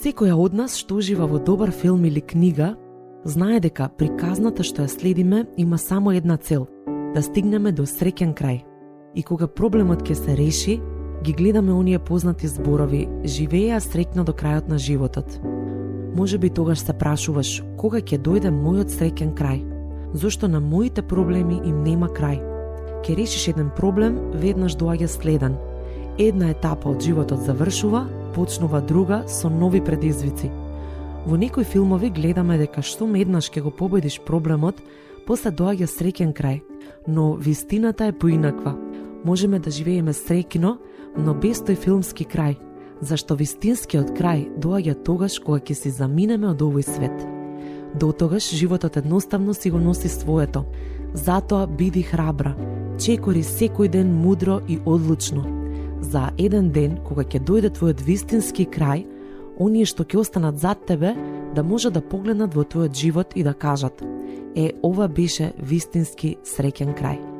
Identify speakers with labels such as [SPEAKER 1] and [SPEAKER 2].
[SPEAKER 1] Секоја од нас што ужива во добар филм или книга, знае дека приказната што ја следиме има само една цел – да стигнеме до среќен крај. И кога проблемот ќе се реши, ги гледаме оние познати зборови «Живееа среќно до крајот на животот». Може би тогаш се прашуваш кога ќе дојде мојот среќен крај? Зошто на моите проблеми им нема крај? Ке решиш еден проблем, веднаш доаѓа следен. Една етапа од животот завршува, почнува друга со нови предизвици. Во некои филмови гледаме дека штом еднаш ќе го победиш проблемот, после доаѓа среќен крај. Но вистината е поинаква. Можеме да живееме среќно, но без тој филмски крај, зашто вистинскиот крај доаѓа тогаш кога ќе си заминеме од овој свет. До тогаш животот едноставно си го носи своето. Затоа биди храбра, чекори секој ден мудро и одлучно. За еден ден, кога ќе дојде твојот вистински крај, оние што ќе останат зад тебе, да може да погледнат во твојот живот и да кажат: ова беше вистински среќен крај.